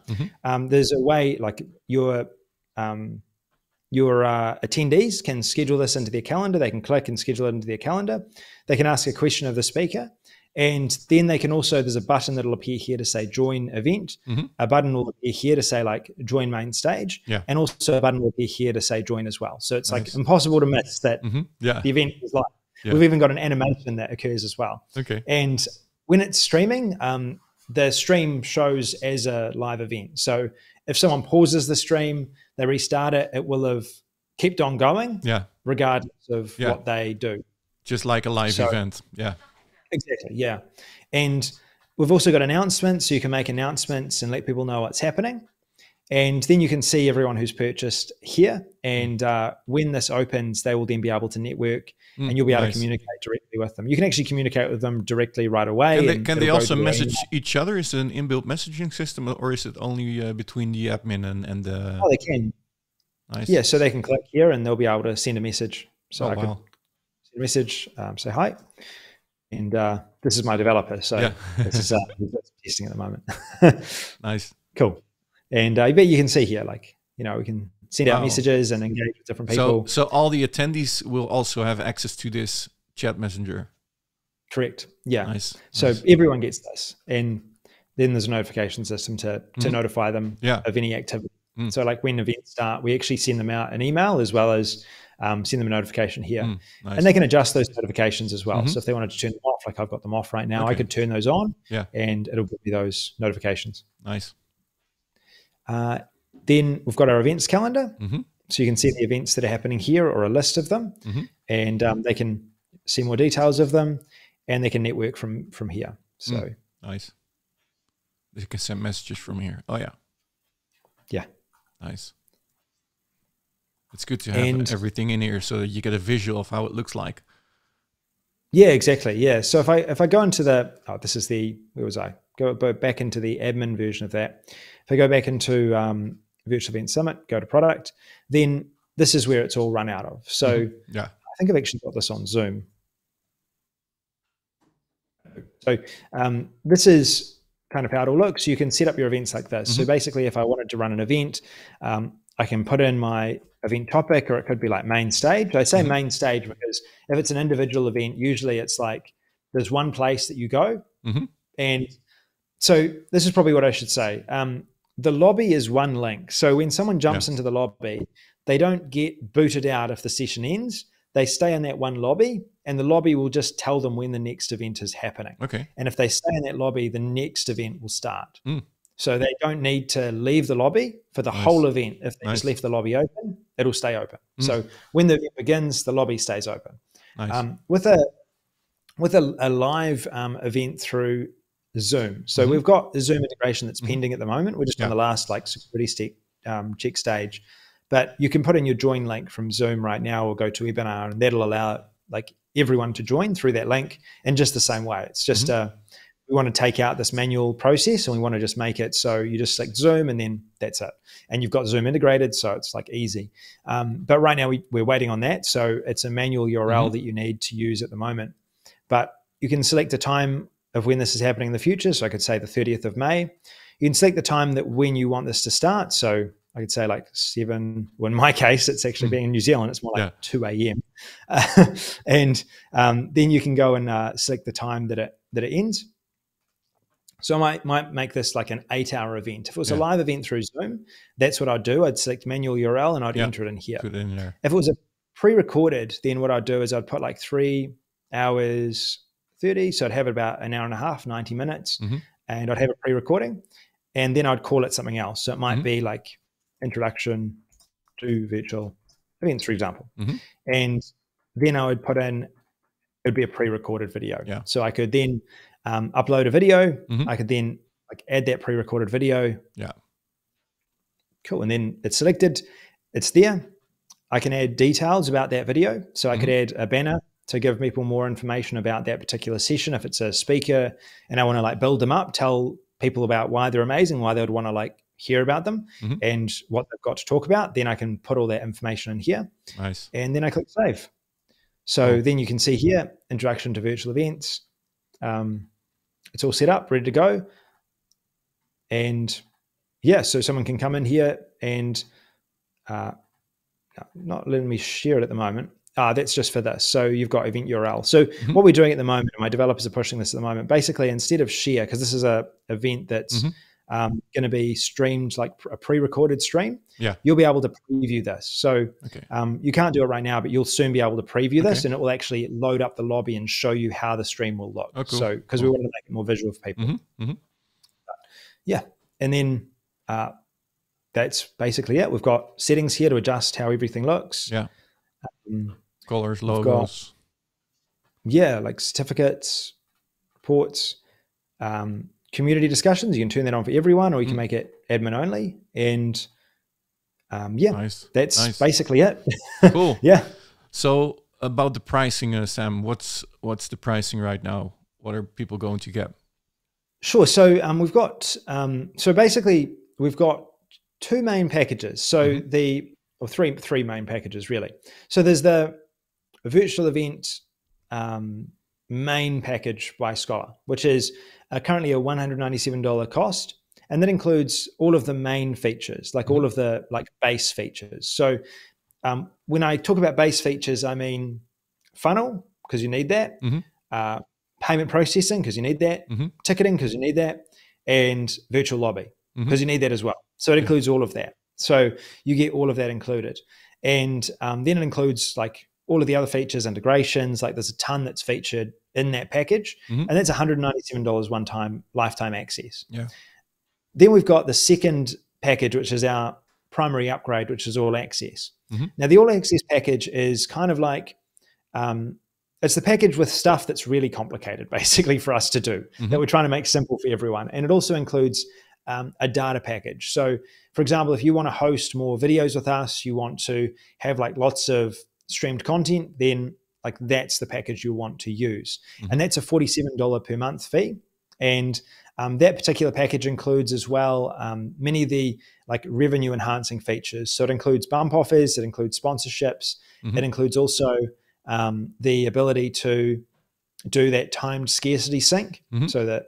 B: There's a way like your attendees can schedule this into their calendar. They can click and schedule it into their calendar. They can ask a question of the speaker. And then they can also, there's a button that'll appear here to say join event. A button will appear here to say like join main stage. Yeah. And also a button will appear here to say join as well. So it's like impossible to miss that the event is live. Yeah. We've even got an animation that occurs as well. Okay. And when it's streaming, the stream shows as a live event. So if someone pauses the stream, they restart it, it will have kept on going, regardless of what they do.
A: Just like a live event. Yeah.
B: Exactly. Yeah. And we've also got announcements, so you can make announcements and let people know what's happening. And then you can see everyone who's purchased here. And when this opens, they will then be able to network and you'll be able to communicate directly with them. You can actually communicate with them directly right away.
A: Can they also message each other? Is it an inbuilt messaging system or is it only between the admin and the...
B: Oh, they can. Nice. Yeah, so they can click here and they'll be able to send a message. So I could send a message, say hi. And this is my developer. So this is testing at the moment.
A: Nice.
B: Cool. And I bet you can see here, like, we can send out messages and engage with different people.
A: So all the attendees will also have access to this chat messenger.
B: Correct. Yeah.
A: Nice.
B: So everyone gets this. And then there's a notification system to notify them of any activity. So like when events start, we actually send them out an email as well as send them a notification here. Nice. And they can adjust those notifications as well. So if they wanted to turn them off, like I've got them off right now, I could turn those on and it'll give me those notifications.
A: Nice.
B: Then we've got our events calendar. So you can see the events that are happening here or a list of them. And they can see more details of them and they can network from here. So
A: nice. You can send messages from here. Oh, yeah.
B: Yeah.
A: Nice. It's good to have everything in here so that you get a visual of how it looks like.
B: Yeah, exactly. Yeah. So if I go into this is where was I? Go back into the admin version of that. If I go back into Virtual Event Summit, go to product, then this is where it's all run out of. So I think I've actually got this on Zoom. So this is kind of how it all looks. You can set up your events like this. So basically, if I wanted to run an event, I can put in my event topic, or it could be like main stage. I say main stage because if it's an individual event, usually it's like there's one place that you go. And so this is probably what I should say. The lobby is one link. So when someone jumps into the lobby, they don't get booted out if the session ends. They stay in that one lobby and the lobby will just tell them when the next event is happening. Okay. And if they stay in that lobby, the next event will start. So they don't need to leave the lobby for the whole event. If they just left the lobby open, it'll stay open. So when the event begins, the lobby stays open. With a live event through Zoom. So we've got a Zoom integration that's pending at the moment. We're just on the last security check stage. But you can put in your join link from Zoom right now or go to webinar, and that'll allow everyone to join through that link in just the same way. It's just we want to take out this manual process and we want to just make it so you just select Zoom and then that's it. And you've got Zoom integrated, so it's easy. But right now we're waiting on that. So it's a manual URL that you need to use at the moment. But you can select a time of when this is happening in the future. So I could say the 30th of May. You can select the time that when you want this to start. So I could say like 7. Well, in my case, it's actually being in New Zealand. It's more like 2 a.m. And then you can go and select the time that it ends. So I might make this like an 8-hour event. If it was a live event through Zoom, that's what I'd do. I'd select manual URL and I'd enter it in here.
A: Put it in there.
B: If it was a pre-recorded, then what I'd do is I'd put like 3 hours 30. So I'd have about an hour and a half, 90 minutes, and I'd have a pre-recording, and then I'd call it something else. So it might be like introduction to virtual events, for example. And then I would put in, it'd be a pre-recorded video. So I could then upload a video. I could then like add that pre-recorded video. Cool. And then it's selected, it's there. I can add details about that video. So I could add a banner to give people more information about that particular session. If it's a speaker and I want to like build them up, tell people about why they're amazing, why they would want to like hear about them and what they've got to talk about, then I can put all that information in here.
A: Nice.
B: And then I click save. So then you can see here, introduction to virtual events. It's all set up, ready to go. And so someone can come in here and not letting me share it at the moment. That's just for this. So you've got event URL. So what we're doing at the moment, and my developers are pushing this at the moment, basically instead of share, because this is a event that's going to be streamed like a pre-recorded stream, you'll be able to preview this. So you can't do it right now, but you'll soon be able to preview this, and it will actually load up the lobby and show you how the stream will look. So because we wanted to make it more visual for people. And then that's basically it. We've got settings here to adjust how everything looks.
A: Colors, logos.
B: Like certificates, reports, community discussions. You can turn that on for everyone, or you can make it admin only. And that's basically it.
A: Cool. So about the pricing, Sam, what's the pricing right now? What are people going to get?
B: Sure. So we've got basically we've got 2 main packages. So three main packages really. So there's the virtual event main package by Skola, which is currently a $197 cost, and that includes all of the main features, like all of the like base features. So when I talk about base features, I mean funnel, because you need that, payment processing, because you need that, ticketing, because you need that, and virtual lobby, because you need that as well. So it includes all of that. So you get all of that included. And then it includes like all of the other features, integrations, like there's a ton that's featured in that package. And that's $197 one-time lifetime access. Then we've got the second package, which is our primary upgrade, which is all access. Now the all access package is kind of like, it's the package with stuff that's really complicated basically for us to do, that we're trying to make simple for everyone. And it also includes a data package. So for example, if you want to host more videos with us, you want to have like lots of streamed content, then like that's the package you want to use. And that's a $47 per month fee. And that particular package includes as well many of the like revenue enhancing features. So it includes bump offers, it includes sponsorships, it includes also the ability to do that timed scarcity sync, so that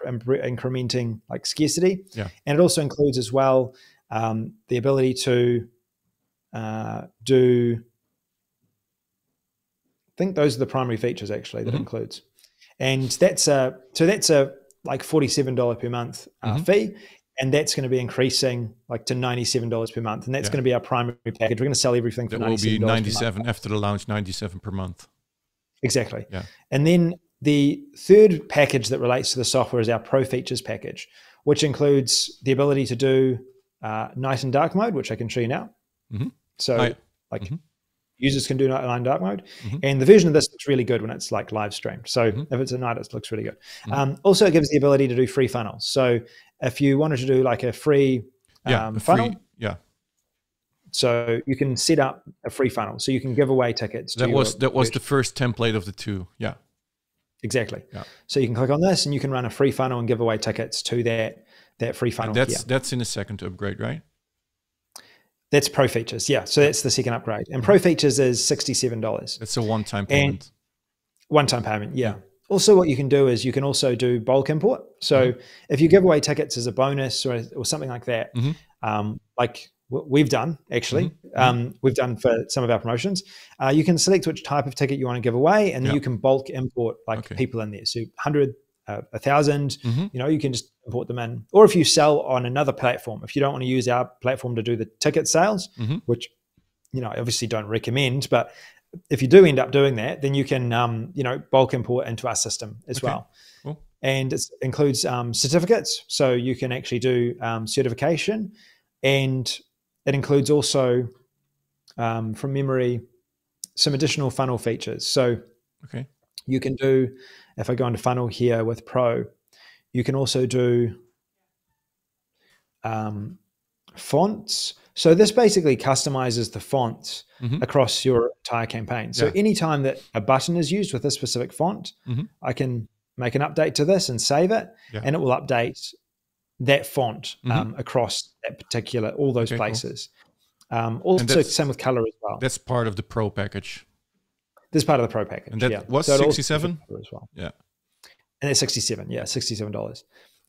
B: incrementing like scarcity. And it also includes as well the ability to do, I think those are the primary features actually that includes. And that's a like $47 per month fee. And that's going to be increasing like to $97 per month. And that's going to be our primary package. We're going to sell everything for $97 per month. That will be 97
A: after the launch, 97 per month.
B: Exactly. And then the third package that relates to the software is our Pro Features package, which includes the ability to do night and dark mode, which I can show you now. So users can do night and dark mode. And the version of this looks really good when it's like live streamed. So if it's at night, it looks really good. Also, it gives the ability to do free funnels. So if you wanted to do like a free funnel, so you can set up a free funnel. So you can give away tickets.
A: That was the first template of the 2.
B: Exactly. So you can click on this and you can run a free funnel and give away tickets to that free funnel.
A: And that's in the second upgrade, right?
B: That's Pro Features. So that's the second upgrade. And Pro Features is $67.
A: It's a one-time payment.
B: One-time payment, Also, what you can do is you can also do bulk import. So if you give away tickets as a bonus or something like that, like we've done actually. We've done for some of our promotions. You can select which type of ticket you want to give away, and then you can bulk import people in there. So 100, 1,000, you can just import them in. Or if you sell on another platform, if you don't want to use our platform to do the ticket sales, which obviously don't recommend, but if you do end up doing that, then you can bulk import into our system as well.
A: Cool.
B: And it includes certificates, so you can actually do certification, and it includes also, from memory, some additional funnel features. So you can do, if I go into funnel here with Pro, you can also do fonts. So this basically customizes the fonts across your entire campaign. So anytime that a button is used with a specific font, I can make an update to this and save it, and it will update that font across that particular, all those places. Cool. Also, same with color as well.
A: That's part of the Pro package.
B: This part of the Pro package.
A: And that was 67
B: as well.
A: Yeah.
B: And it's 67. Yeah, $67.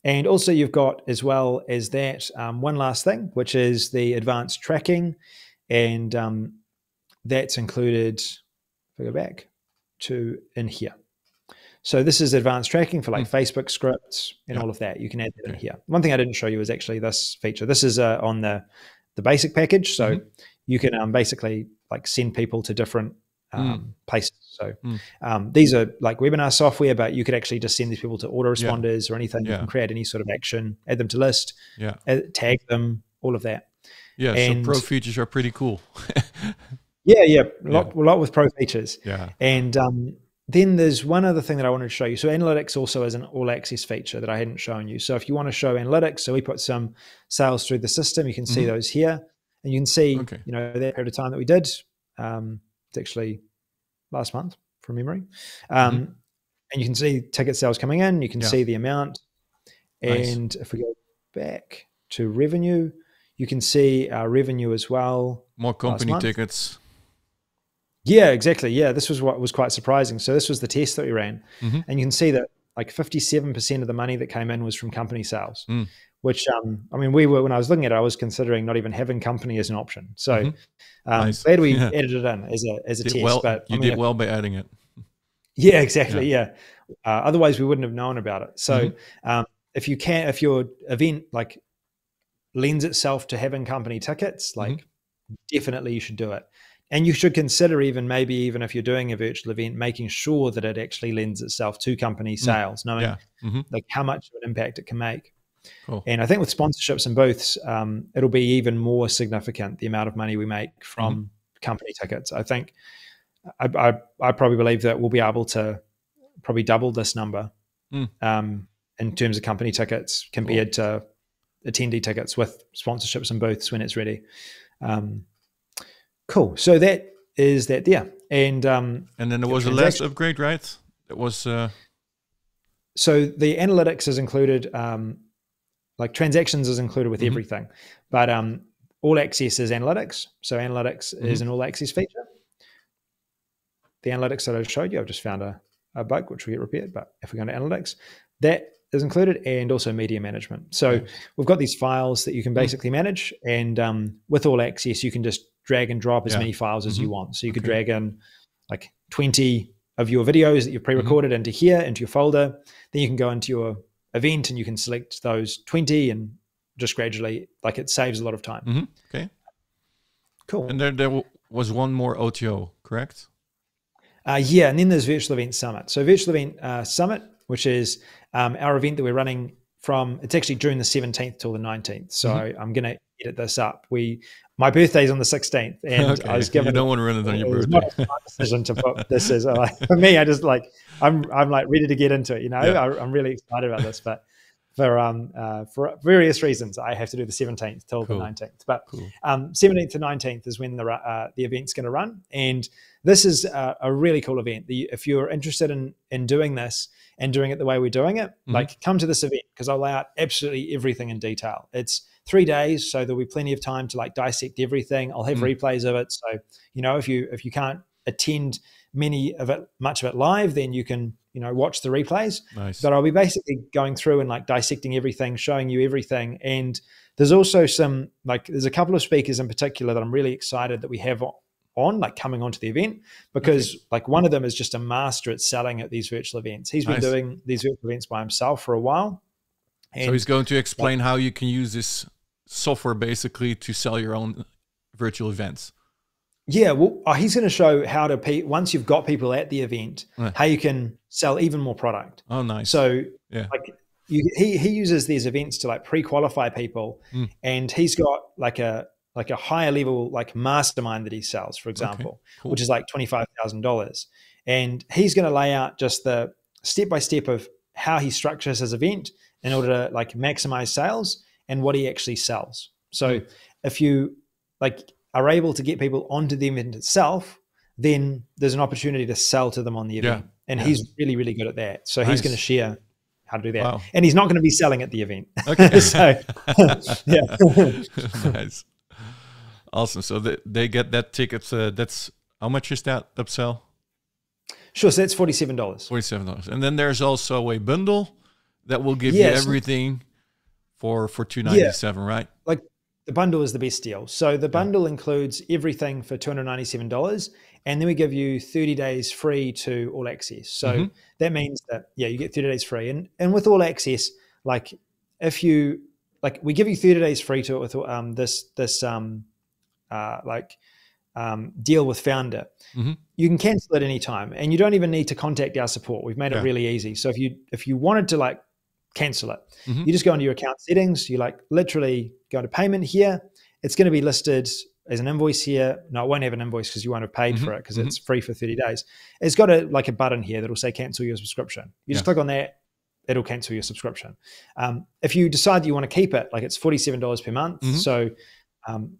B: And also you've got, as well as that, one last thing, which is the advanced tracking. And that's included, if I go back to in here. So this is advanced tracking for like Facebook scripts and all of that. You can add that in here. One thing I didn't show you is actually this feature. This is on the basic package. So you can basically like send people to different places. So these are like webinar software, but you could actually just send these people to autoresponders or anything. You can create any sort of action, add them to list, tag them, all of that.
A: Yeah, and so Pro features are pretty cool.
B: A lot with Pro features.
A: Yeah.
B: And then there's one other thing that I wanted to show you. So analytics also is an all access feature that I hadn't shown you. So if you want to show analytics, so we put some sales through the system, you can see those here, and you can see, that period of time that we did. It's actually last month from memory. And you can see ticket sales coming in, you can see the amount. And if we go back to revenue, you can see our revenue as well.
A: More company tickets.
B: Yeah, exactly. Yeah, this was what was quite surprising. So this was the test that we ran. And you can see that like 57% of the money that came in was from company sales, which, I mean, when I was looking at it, I was considering not even having company as an option. So glad we added it in as a test.
A: Well,
B: but
A: you did well by adding it.
B: Yeah, exactly. Yeah. Otherwise we wouldn't have known about it. So if your event like lends itself to having company tickets, like definitely you should do it. And you should consider even if you're doing a virtual event, making sure that it actually lends itself to company sales, knowing like how much of an impact it can make.
A: Cool.
B: And I think with sponsorships and booths, it'll be even more significant, the amount of money we make from company tickets. I think I probably believe that we'll be able to probably double this number in terms of company tickets compared to attendee tickets with sponsorships and booths when it's ready. Cool. So that is that there. And then
A: there was a last upgrade, right? It was
B: so the analytics is included, like transactions is included with everything, but all access is analytics. So analytics is an all access feature. The analytics that I showed you, I've just found a bug which will get repaired, but if we go to analytics, that is included, and also media management. So we've got these files that you can basically manage, and with all access, you can just drag and drop as many files as you want. So you could drag in like 20 of your videos that you've pre-recorded into here, into your folder. Then you can go into your event and you can select those 20 and just gradually, like it saves a lot of time.
A: Okay.
B: Cool.
A: And there was one more OTO, correct?
B: Yeah, and then there's Virtual Event Summit. So Virtual Event Summit, which is our event that we're running from, it's actually June the 17th till the 19th. So I'm going to edit this up. My birthday's on the 16th, and I was given.
A: You don't want to run it on your birthday.
B: It was not a decision to put this as for me. I just like I'm like ready to get into it. I'm really excited about this, but for various reasons, I have to do the 17th till the 19th. But 17th to 19th is when the event's going to run, and this is a really cool event. If you're interested in doing this and doing it the way we're doing it, like come to this event, because I'll lay out absolutely everything in detail. It's 3 days, so there'll be plenty of time to like dissect everything. I'll have replays of it. So, if you can't attend much of it live, then you can, watch the replays.
A: Nice.
B: But I'll be basically going through and like dissecting everything, showing you everything. And there's also there's a couple of speakers in particular that I'm really excited that we have on, like coming onto the event, because like one of them is just a master at selling at these virtual events. He's been doing these virtual events by himself for a while. And
A: so he's going to explain how you can use this software basically to sell your own virtual events.
B: Yeah, well, he's going to show how to once you've got people at the event, how you can sell even more product.
A: Oh, nice.
B: So like he uses these events to like pre-qualify people, and he's got like a higher level like mastermind that he sells, for example, which is like $25,000, and he's going to lay out just the step by step of how he structures his event in order to like maximize sales and what he actually sells. So if you like are able to get people onto the event itself, then there's an opportunity to sell to them on the event. And he's really, really good at that. So he's going to share how to do that. Wow. And he's not going to be selling at the event.
A: Okay.
B: So,
A: Nice. Awesome. So they get that ticket. That's how much is that upsell?
B: Sure. So that's $47.
A: $47. And then there's also a bundle that will give you everything for $297, right?
B: Like the bundle is the best deal. So the bundle includes everything for $297, and then we give you 30 days free to All Access. So that means that you get 30 days free, and with All Access, like if you like, we give you 30 days free to it with this deal with Founder. You can cancel at any time, and you don't even need to contact our support. We've made it really easy. So if you wanted to like cancel it, you just go into your account settings, you like literally go to payment here. It's going to be listed as an invoice here. No, it won't have an invoice because you won't have paid for it because it's free for 30 days. It's got a button here that'll say cancel your subscription. You just click on that, it'll cancel your subscription. If you decide you want to keep it, like it's $47 per month. So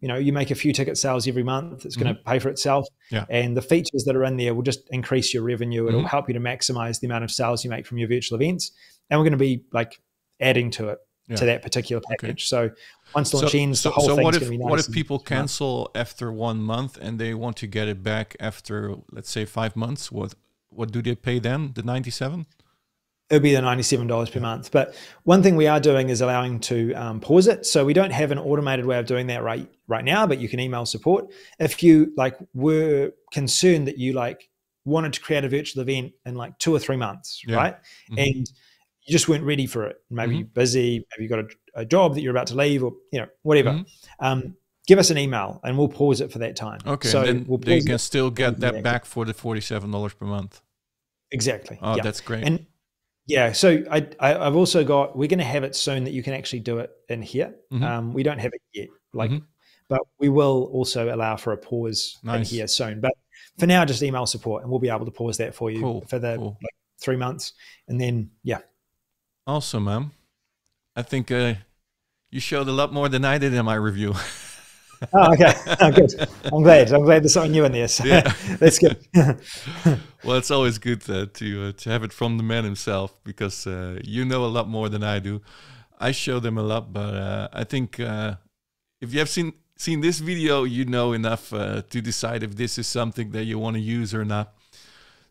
B: you make a few ticket sales every month, it's going to pay for itself. And the features that are in there will just increase your revenue. It'll help you to maximize the amount of sales you make from your virtual events. And we're going to be like adding to it, to that particular package. So once launch ends, the whole thing's going to be nice.
A: What if people cancel after 1 month and they want to get it back after, let's say, 5 months? What do they pay then? The $97?
B: It'll be the $97 per month. But one thing we are doing is allowing to pause it. So we don't have an automated way of doing that right now, but you can email support. If you like were concerned that you like wanted to create a virtual event in like 2 or 3 months, right? And you just weren't ready for it. Maybe you're busy, maybe you've got a job that you're about to leave, or whatever. Give us an email and we'll pause it for that time.
A: Okay, so then they can still get that back for the $47 per month.
B: Exactly.
A: Oh, that's great.
B: And so I've also got, we're going to have it soon that you can actually do it in here. We don't have it yet, but we will also allow for a pause in here soon. But for now, just email support and we'll be able to pause that for you for the 3 months. And then,
A: Awesome, man. I think you showed a lot more than I did in my review.
B: Oh, okay. Oh, good. I'm glad there's something new in there. So that's good.
A: Well, it's always good to have it from the man himself, because you know a lot more than I do. I show them a lot, but I think if you have seen this video, you know enough to decide if this is something that you want to use or not.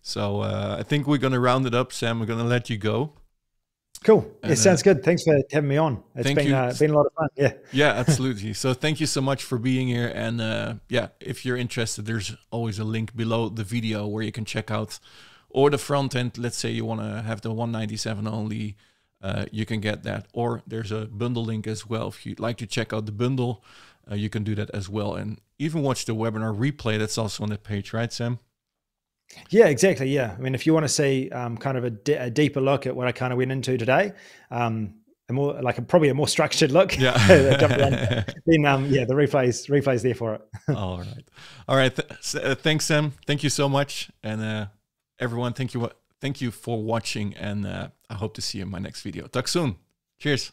A: So I think we're going to round it up, Sam. We're going to let you go.
B: Cool. It sounds good. Thanks for having me on. It's been a lot of fun.
A: Yeah, absolutely. So thank you so much for being here. And if you're interested, there's always a link below the video where you can check out, or the front end. Let's say you want to have the $197 only, you can get that. Or there's a bundle link as well. If you'd like to check out the bundle, you can do that as well. And even watch the webinar replay. That's also on that page, right, Sam?
B: Yeah, exactly. Yeah. I mean, if you want to see kind of a deeper look at what I kind of went into today, probably a more structured look, then the replay's there for it.
A: All right. Thanks, Sam. Thank you so much. And everyone, thank you for watching. And I hope to see you in my next video. Talk soon. Cheers.